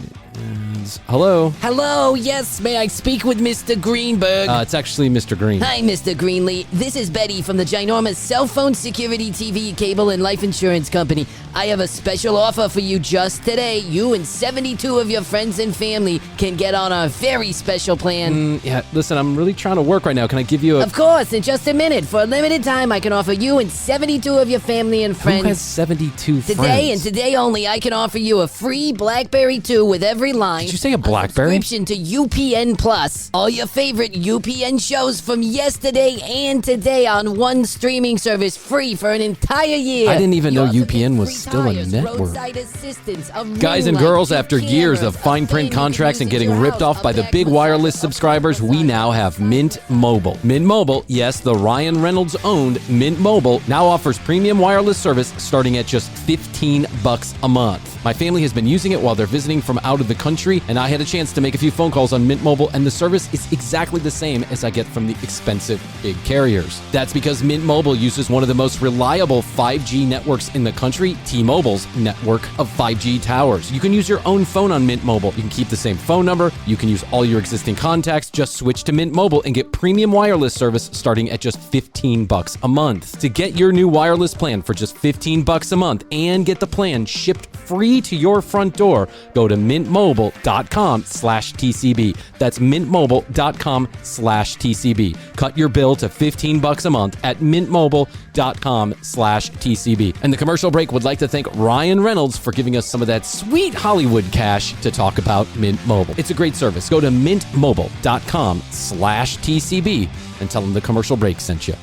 Hello? Hello, yes, may I speak with Mr. Greenberg? It's actually Mr. Green. Hi, Mr. Greenlee. This is Betty from the ginormous cell phone security TV, cable, and life insurance company. I have a special offer for you just today. You and 72 of your friends and family can get on our very special plan. Yeah, listen, I'm really trying to work right now. Can I give you a... Of course, in just a minute. For a limited time, I can offer you and 72 of your family and friends. Who has 72 friends? Today and today only, I can offer you a free BlackBerry 2 with every line. Did you say a BlackBerry? Subscription to UPN Plus. All your favorite UPN shows from yesterday and today on one streaming service, free for an entire year. I didn't even know You also UPN get was free still a tires, network. roadside assistance, a Guys and ring light, girls, after cameras, years of a fine fan print you can contracts use and at getting your ripped house, off by a the back big massage, wireless subscribers, we now have Mint Mobile. Mint Mobile, yes, the Ryan Reynolds owned Mint Mobile, now offers premium wireless service starting at just $15 a month. My family has been using it while they're visiting from out of the country, and I had a chance to make a few phone calls on Mint Mobile, and the service is exactly the same as I get from the expensive big carriers. That's because Mint Mobile uses one of the most reliable 5G networks in the country, T-Mobile's network of 5G towers. You can use your own phone on Mint Mobile. You can keep the same phone number. You can use all your existing contacts. Just switch to Mint Mobile and get premium wireless service starting at just $15 a month. To get your new wireless plan for just $15 a month and get the plan shipped free to your front door, go to mintmobile.com/TCB. That's mintmobile.com/TCB. Cut your bill to $15 a month at mintmobile.com/TCB. And the commercial break would like to thank Ryan Reynolds for giving us some of that sweet Hollywood cash to talk about Mint Mobile. It's a great service. Go to mintmobile.com/TCB and tell them the commercial break sent you.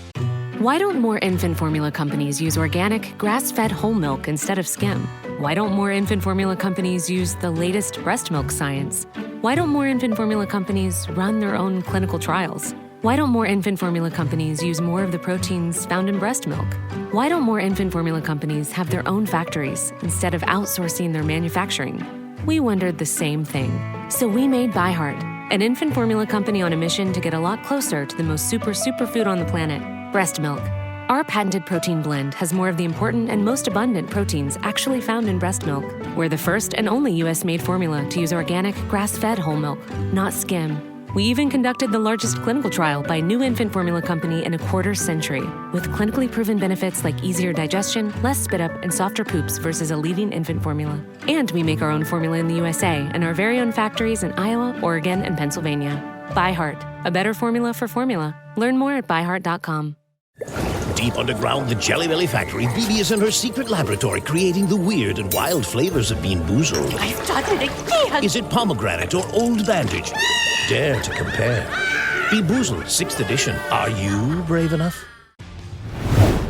Why don't more infant formula companies use organic, grass-fed whole milk instead of skim? Why don't more infant formula companies use the latest breast milk science? Why don't more infant formula companies run their own clinical trials? Why don't more infant formula companies use more of the proteins found in breast milk? Why don't more infant formula companies have their own factories instead of outsourcing their manufacturing? We wondered the same thing. So we made ByHeart, an infant formula company on a mission to get a lot closer to the most superfood on the planet, breast milk. Our patented protein blend has more of the important and most abundant proteins actually found in breast milk. We're the first and only U.S.-made formula to use organic, grass-fed whole milk, not skim. We even conducted the largest clinical trial by a new infant formula company in a quarter century, with clinically proven benefits like easier digestion, less spit up, and softer poops versus a leading infant formula. And we make our own formula in the USA and our very own factories in Iowa, Oregon, and Pennsylvania. ByHeart, a better formula for formula. Learn more at byheart.com. Deep underground the Jelly Belly factory, Bibi is in her secret laboratory creating the weird and wild flavors of Bean Boozled. I've done it again! Is it pomegranate or old bandage? Dare to compare. Bean Boozled 6th edition. Are you brave enough?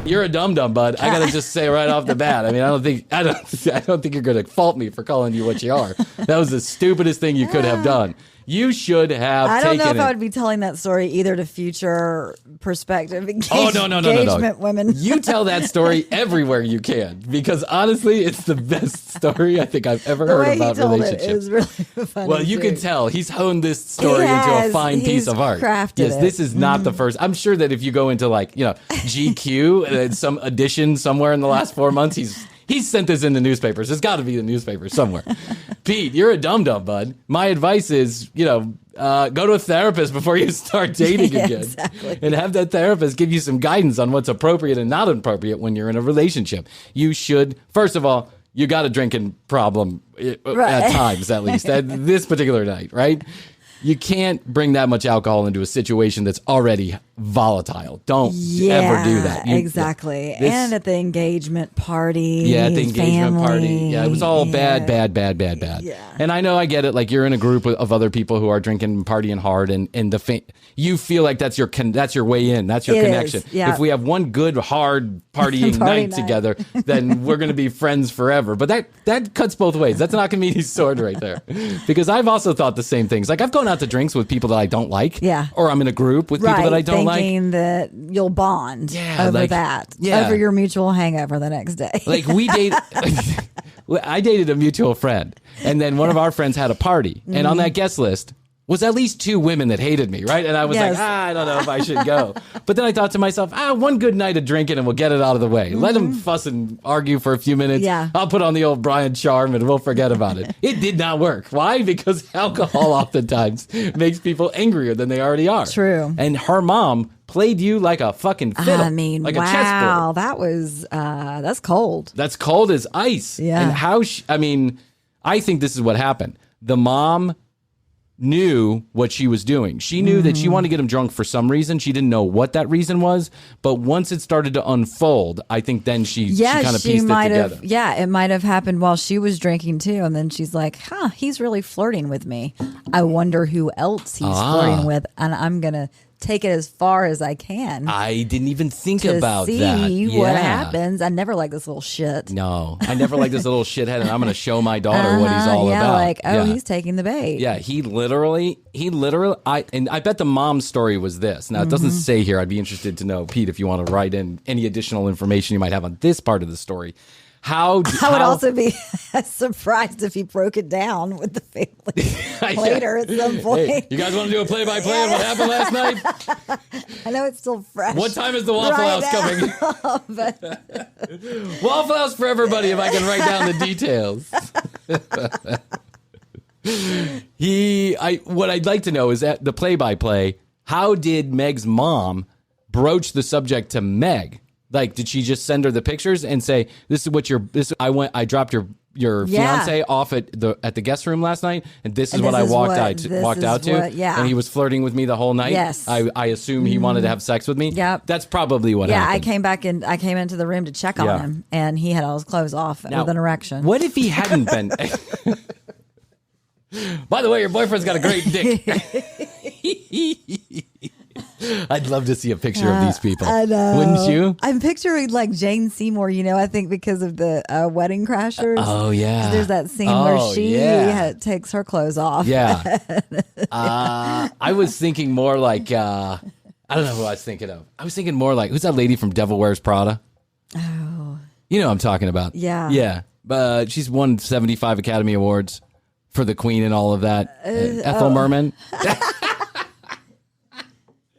You're a dum-dum, bud. I gotta just say right off the bat. I mean, I don't think you're gonna fault me for calling you what you are. That was the stupidest thing you could have done. You should have taken it. I don't know if I would be telling that story either to future prospective engagement women. You tell that story everywhere you can, because honestly, it's the best story I think I've ever heard about relationships. It was really funny. Well, you can tell he's honed this story into a fine piece of art. Crafted This is not the first. I'm sure that if you go into GQ, some edition somewhere in the last 4 months, He's sent this in the newspapers. It's got to be the newspapers somewhere. Pete, you're a dum-dum, bud. My advice is, go to a therapist before you start dating again. Exactly. And have that therapist give you some guidance on what's appropriate and not appropriate when you're in a relationship. You should, first of all, you got a drinking problem at times, at least, at this particular night, right? You can't bring that much alcohol into a situation that's already volatile. Don't ever do that. Exactly. And at the engagement party. Yeah, at the engagement party. Yeah, it was all bad. Yeah. And I know, I get it. Like, you're in a group of other people who are drinking and partying hard, and you feel like that's your way in. That's your connection. Yeah. If we have one good, hard partying night together, then we're going to be friends forever. But that cuts both ways. That's an Archimedes sword right there. Because I've also thought the same things. Like, I've gone out to drinks with people that I don't like. Yeah. Or I'm in a group with people that I don't like. Thinking that you'll bond over that. Yeah. Over your mutual hangover the next day. Like, I dated a mutual friend, and then one of our friends had a party, and on that guest list, was at least 2 women that hated me, right? And I was like, I don't know if I should go. But then I thought to myself, one good night of drinking and we'll get it out of the way. Let them fuss and argue for a few minutes. Yeah. I'll put on the old Bryan charm and we'll forget about it. It did not work. Why? Because alcohol oftentimes makes people angrier than they already are. True. And her mom played you like a fucking fiddle. I mean, like wow, a chessboard. that was, that's cold. That's cold as ice. Yeah. And how, I think this is what happened. The mom knew what she was doing. She knew that she wanted to get him drunk for some reason. She didn't know what that reason was, but once it started to unfold, I think then she kind of pieced it together. Yeah, it might have happened while she was drinking too, and then she's like, he's really flirting with me. I wonder who else he's flirting with, and I'm going to take it as far as I can. I didn't even think to about see that. what happens. I never like this little shit. No, I never like this little shithead, and I'm going to show my daughter what he's all about. Like, he's taking the bait. Yeah, he literally, I bet the mom's story was this. Now, it doesn't say here. I'd be interested to know, Pete, if you want to write in any additional information you might have on this part of the story. I would also be surprised if he broke it down with the family later at some point. Hey, you guys want to do a play-by-play on what happened last night? I know it's still fresh. What time is the Waffle House coming? Waffle House for everybody, if I can write down the details. What I'd like to know is at the play-by-play, how did Meg's mom broach the subject to Meg? Like, did she just send her the pictures and say, "This is what I dropped your fiance off at the guest room last night, and this is what I walked out to, and he was flirting with me the whole night." Yes, I assume he wanted to have sex with me. Yep, that's probably what happened. I came into the room to check on him, and he had all his clothes off with an erection. What if he hadn't been? By the way, your boyfriend's got a great dick. I'd love to see a picture of these people. I know. Wouldn't you? I'm picturing like Jane Seymour, I think because of the Wedding Crashers. Oh, yeah. There's that scene where she takes her clothes off. Yeah. I was thinking more like, I don't know who I was thinking of. I was thinking more like, who's that lady from Devil Wears Prada? Oh. You know what I'm talking about. Yeah. Yeah. She's won 75 Academy Awards for the Queen and all of that. Ethel Merman.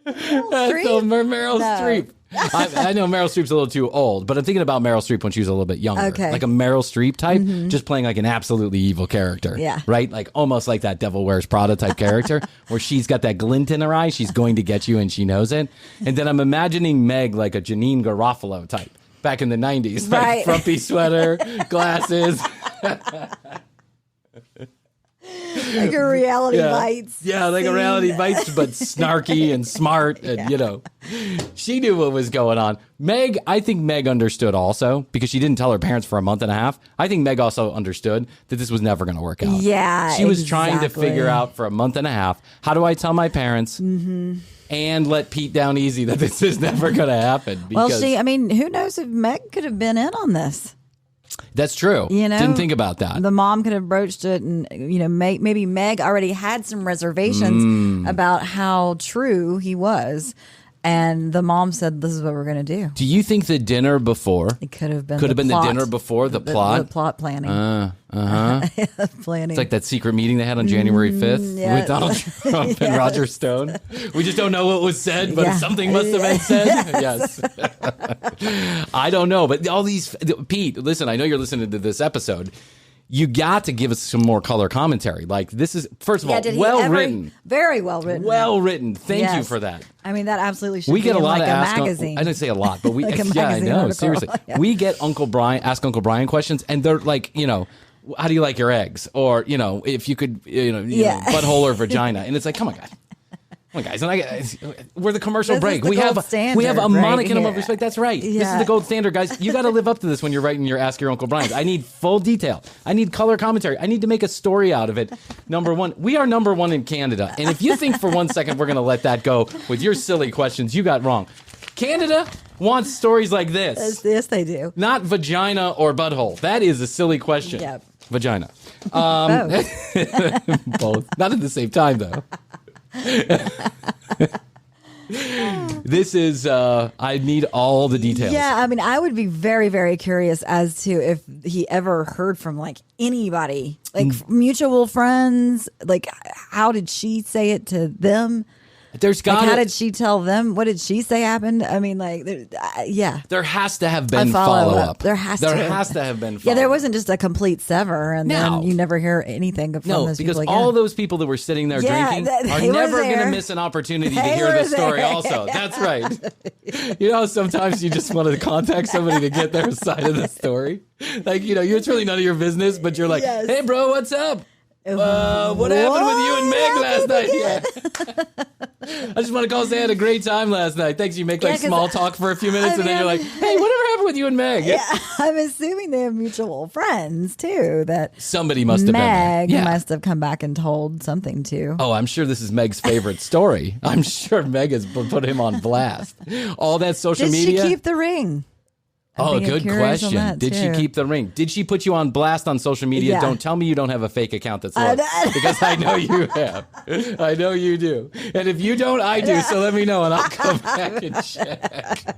Meryl Streep. I know Meryl Streep's a little too old, but I'm thinking about Meryl Streep when she was a little bit younger. Okay. Like a Meryl Streep type, just playing like an absolutely evil character. Yeah. Right? Like almost like that Devil Wears Prada type character where she's got that glint in her eye. She's going to get you and she knows it. And then I'm imagining Meg like a Janine Garofalo type back in the 90s. Right. Like frumpy sweater, glasses. Like a Reality Bites. Yeah, like a Reality Bites, but snarky and smart. And, she knew what was going on. I think Meg understood also because she didn't tell her parents for a month and a half. I think Meg also understood that this was never going to work out. Yeah, she was trying to figure out for a month and a half, how do I tell my parents and let Pete down easy that this is never going to happen? Because, who knows if Meg could have been in on this? That's true. Didn't think about that. The mom could have broached it, and maybe Meg already had some reservations about how true he was, and the mom said, "This is what we're going to do." Do you think the dinner before? It could have been. The dinner before the plot. The plot planning. Planning. It's like that secret meeting they had on January 5th with Donald Trump and Roger Stone. We just don't know what was said, but something must have been said. Yes. I don't know, but all these Pete, listen, I know you're listening to this episode. You got to give us some more color commentary. Like, this is, first of all, well-written. Very well-written. Well-written. Thank you for that. That absolutely should we be get a lot like of a magazine. I didn't say a lot, but we, like I know, article. seriously. Yeah. We get Ask Uncle Bryan questions, and they're like, how do you like your eggs? Or, if you could, butthole or vagina. And it's like, come on, guys. Come on, guys. We're the commercial break. We have a modicum of respect. That's right. Yeah. This is the gold standard, guys. You got to live up to this when you're writing your Ask Your Uncle Bryan. I need full detail. I need color commentary. I need to make a story out of it. Number one, we are number one in Canada. And if you think for 1 second we're going to let that go with your silly questions, you got wrong. Canada wants stories like this. Yes, they do. Not vagina or butthole. That is a silly question. Yep. Vagina. Both. Both. Not at the same time, though. This is, I need all the details. Yeah, I mean, I would be very, very curious as to if he ever heard from like anybody, like mutual friends. Like, how did she say it to them? There's got how did she tell them? What did she say happened? I mean, like, yeah. There has to have been follow-up. There has to have been follow-up. Yeah, there wasn't just a complete sever, and then you never hear anything from those people again. All those people that were sitting there drinking are never going to miss an opportunity to hear the story also. That's right. You know, sometimes you just want to contact somebody to get their side of the story. Like, you know, it's really none of your business, but you're like, hey, bro, what's up? What happened with you and Meg last night? Yeah. I just want to call say I had a great time last night. Thanks. You make like small talk for a few minutes, and then you're like, hey, whatever happened with you and Meg? Yeah, I'm assuming they have mutual friends too. That somebody must have Meg been there. must have come back and told something to. Oh, I'm sure this is Meg's favorite story. I'm sure Meg has put him on blast. All that social media. Did she keep the ring? Oh, good question. Did she keep the ring? Did she put you on blast on social media? Yeah. Don't tell me you don't have a fake account that's low, because I know you have. I know you do. And if you don't, I do. So let me know and I'll come back and check.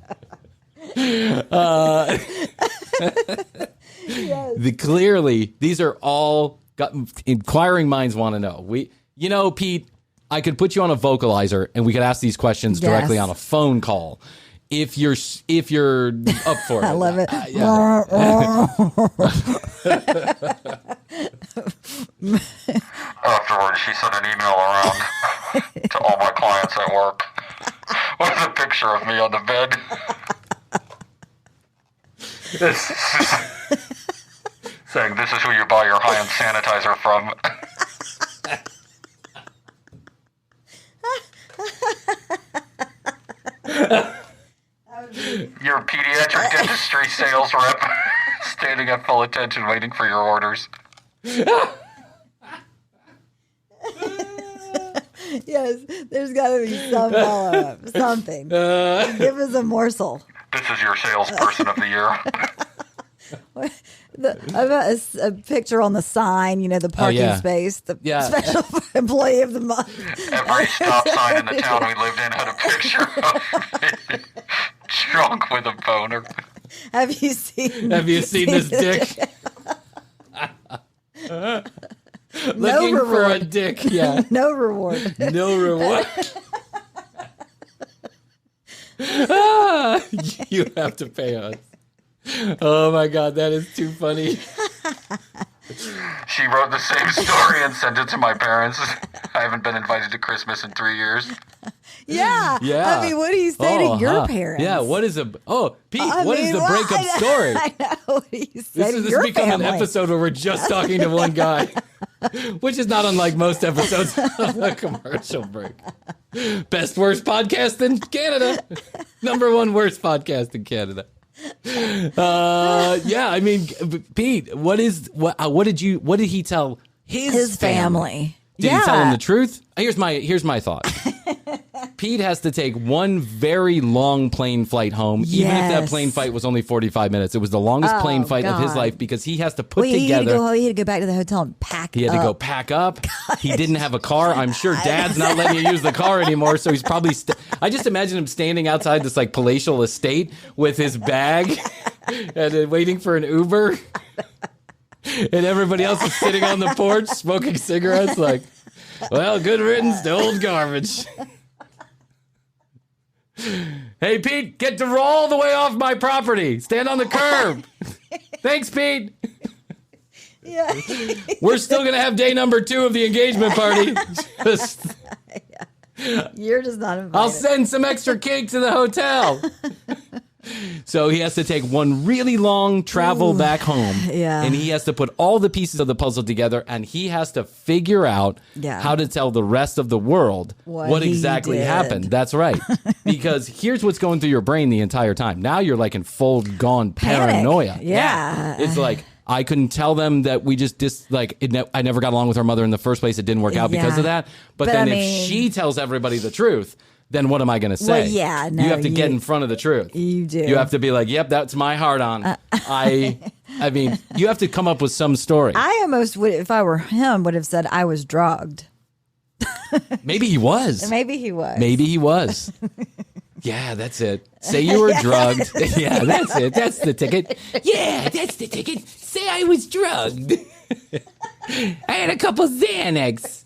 Clearly, these are all inquiring minds want to know. Pete, I could put you on a vocalizer and we could ask these questions directly on a phone call. If you're up for it. I love it. Afterwards, she sent an email around to all my clients at work with a picture of me on the bed. Saying, this is who you buy your high-end sanitizer from. Your pediatric dentistry sales rep standing at full attention waiting for your orders. Yes, there's got to be some follow-up, something. Give us a morsel. This is your salesperson of the year. I've got a picture on the sign, the parking space, the special employee of the month. Every stop sign in the town we lived in had a picture of me drunk with a boner. Have you seen this dick? Looking for a dick, yeah. No reward. No reward. You have to pay us. Oh my God, that is too funny. She wrote the same story and sent it to my parents. I haven't been invited to Christmas in 3 years. Yeah. I mean, what do you say to your parents? Yeah, what is Pete, what is the breakup story? I know. What do you say to This your has become family? an episode where we're just talking to one guy, which is not unlike most episodes of the commercial break. Best worst podcast in Canada. Number one worst podcast in Canada. I mean, Pete, what did he tell his family? Did he tell them the truth? Here's my thought. Pete has to take one very long plane flight home, even if that plane flight was only 45 minutes. It was the longest plane flight of his life because he has to put together. He had to go back to the hotel and pack. He had to go pack up. God. He didn't have a car. I'm sure Dad's not letting you use the car anymore, so he's probably. I just imagine him standing outside this like palatial estate with his bag and waiting for an Uber, and everybody else is sitting on the porch smoking cigarettes. Like, well, good riddance to old garbage. Hey, Pete, get the all the way off my property. Stand on the curb. Thanks, Pete. Yeah. We're still going to have day number 2 of the engagement party. You're just not invited. I'll send some extra cake to the hotel. So he has to take one really long travel back home. Yeah. And he has to put all the pieces of the puzzle together, and he has to figure out how to tell the rest of the world what exactly happened. That's right. Because here's what's going through your brain the entire time. Now you're like in full gone paranoia. Yeah. It's like, I couldn't tell them that we I never got along with our mother in the first place. It didn't work out because of that. But then if she tells everybody the truth, then what am I going to say? Well, you have to get in front of the truth. You do. You have to be like, yep, that's my heart on. I mean, you have to come up with some story. I almost would, if I were him, would have said I was drugged. Maybe he was. Maybe he was. Maybe he was. Yeah, that's it. Say you were drugged. Yeah, that's it. That's the ticket. Yeah, that's the ticket. Say I was drugged. I had a couple Xanax.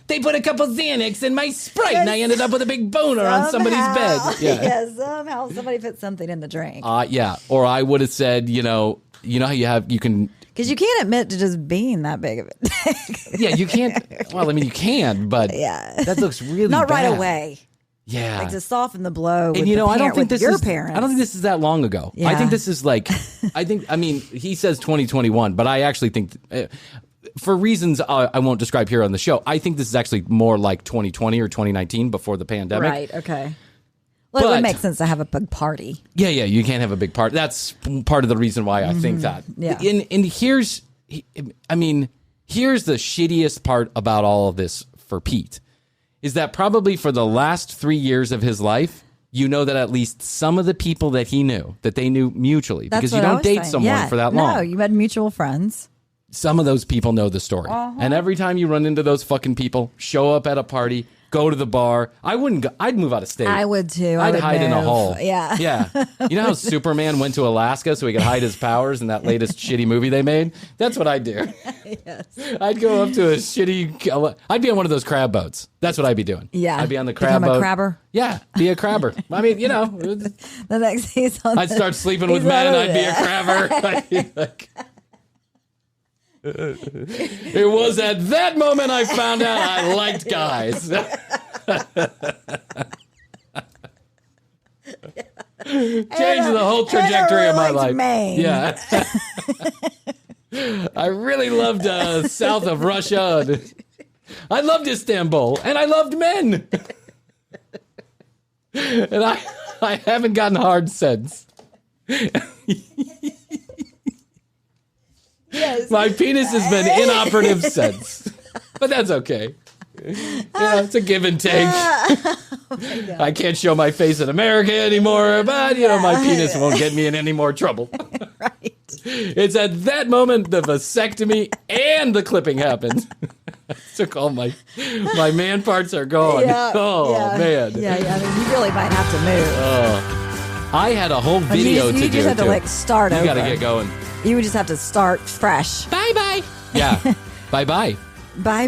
They put a couple Xanax in my Sprite, and I ended up with a big boner on somebody's bed. Yeah, somehow somebody put something in the drink. Yeah, or I would have said, you know how you can. Because you can't admit to just being that big of a dick. Yeah, you can't. Well, I mean, you can, but that looks really not bad. right away. Yeah, like to soften the blow. And I don't think this is parents. I don't think this is that long ago. Yeah. I think this is like, I mean, he says 2021, but I actually think, for reasons I won't describe here on the show, I think this is actually more like 2020 or 2019 before the pandemic. Right. Okay. Well, it would make sense to have a big party. Yeah, you can't have a big party. That's part of the reason why I think that. Yeah. And here's the shittiest part about all of this for Pete, is that probably for the last 3 years of his life, you know that at least some of the people that he knew, that they knew mutually, because you don't date someone for that long. No, you had mutual friends. Some of those people know the story. And every time you run into those fucking people, show up at a party, go to the bar. I'd move out of state. I would too. I'd hide in a hole. Yeah. Yeah. You know how Superman went to Alaska so he could hide his powers in that latest shitty movie they made? That's what I'd do. Yes. I'd go up to a shitty... I'd be on one of those crab boats. That's what I'd be doing. Yeah. I'd be on the crab boat. Become a crabber? Yeah, be a crabber. I mean, The next season. I'd start sleeping with men and I'd be a crabber. I'd be like... It was at that moment I found out I liked guys. Changed the whole trajectory of my life. Maine. Yeah. I really loved south of Russia. I loved Istanbul, and I loved men. And I haven't gotten hard since. Yes. My penis has been inoperative since, but that's okay. It's a give and take. I can't show my face in America anymore, but my penis won't get me in any more trouble. Right. It's at that moment the vasectomy and the clipping happened. Took all my man parts are gone. Yeah, man. Yeah. I mean, you really might have to move. I had a whole video to do. You just have to start over. You got to get going. You would just have to start fresh. Bye. Yeah. Bye. Bye. Bye.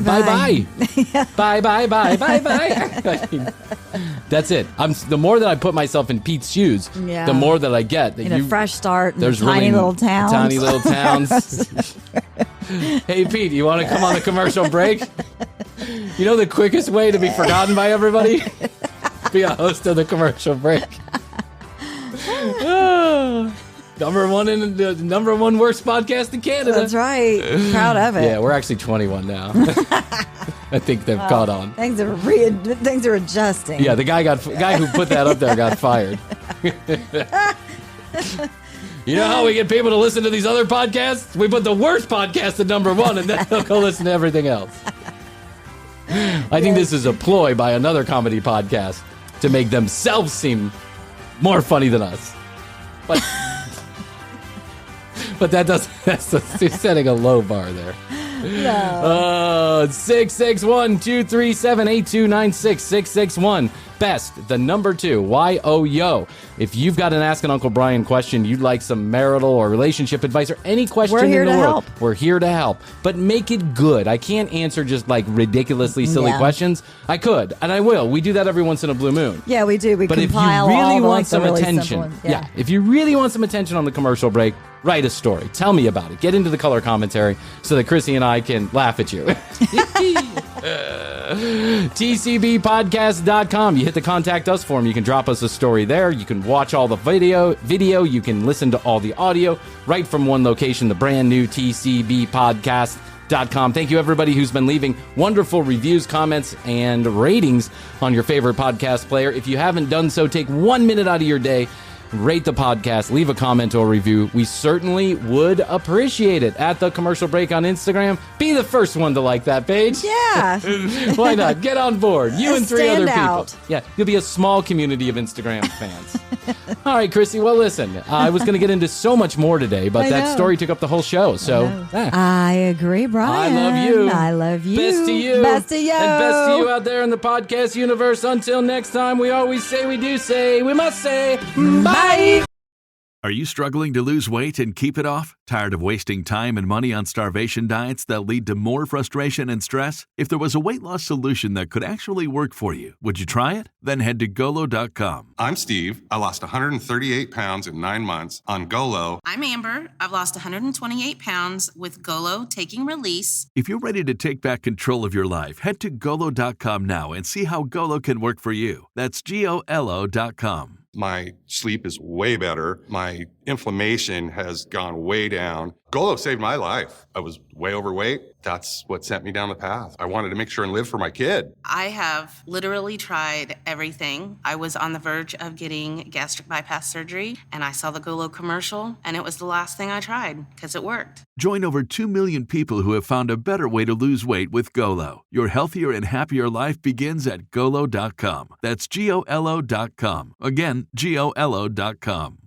That's it. The more that I put myself in Pete's shoes, the more that I get. That in a fresh start in there's tiny little towns. Tiny little towns. Hey, Pete, you want to come on the commercial break? You know the quickest way to be forgotten by everybody? Be a host of the commercial break. Number one worst podcast in Canada. That's right. Proud of it. Yeah, we're actually 21 now. I think they've caught on. Things are adjusting. Yeah, the guy who put that up there got fired. You know how we get people to listen to these other podcasts? We put the worst podcast at number one, and then they'll go listen to everything else. I think this is a ploy by another comedy podcast to make themselves seem more funny than us. But that's setting a low bar there. No. 661-237-8296. 661 the number 2 YOYO. If you've got an Ask an Uncle Bryan question, you'd like some marital or relationship advice or any question in the world, we're here to help. But make it good. I can't answer just like ridiculously silly questions. I could, and I will. We do that every once in a blue moon. Yeah, we do. But if you really want some attention, if you really want some attention on the commercial break, write a story. Tell me about it. Get into the color commentary so that Krissy and I can laugh at you. TCBpodcast.com. You hit the contact us form. You can drop us a story there. You can watch all the video. You can listen to all the audio right from one location, the brand new TCBpodcast.com. Thank you, everybody who's been leaving wonderful reviews, comments, and ratings on your favorite podcast player. If you haven't done so, take 1 minute out of your day rate the podcast, leave a comment or review. We certainly would appreciate it. At The Commercial Break on Instagram, be the first one to like that page. Yeah. Why not? Get on board. You and 3 other Stand people. Yeah, you'll be a small community of Instagram fans. All right, Krissy, well, listen, I was going to get into so much more today, but that story took up the whole show, so... I agree, Brian. I love you. I love you. Best to you. Best to you. And best to you out there in the podcast universe. Until next time, we always say, we do say, we must say, bye. Are you struggling to lose weight and keep it off? Tired of wasting time and money on starvation diets that lead to more frustration and stress? If there was a weight loss solution that could actually work for you, would you try it? Then head to Golo.com. I'm Steve. I lost 138 pounds in 9 months on Golo. I'm Amber. I've lost 128 pounds with Golo Taking Release. If you're ready to take back control of your life, head to Golo.com now and see how Golo can work for you. That's GOLO.com. My sleep is way better. My inflammation has gone way down. Golo saved my life. I was way overweight. That's what sent me down the path. I wanted to make sure and live for my kid. I have literally tried everything. I was on the verge of getting gastric bypass surgery, and I saw the Golo commercial, and it was the last thing I tried because it worked. Join over 2 million people who have found a better way to lose weight with Golo. Your healthier and happier life begins at Golo.com. That's GOLO.com. Again, GOLO.com.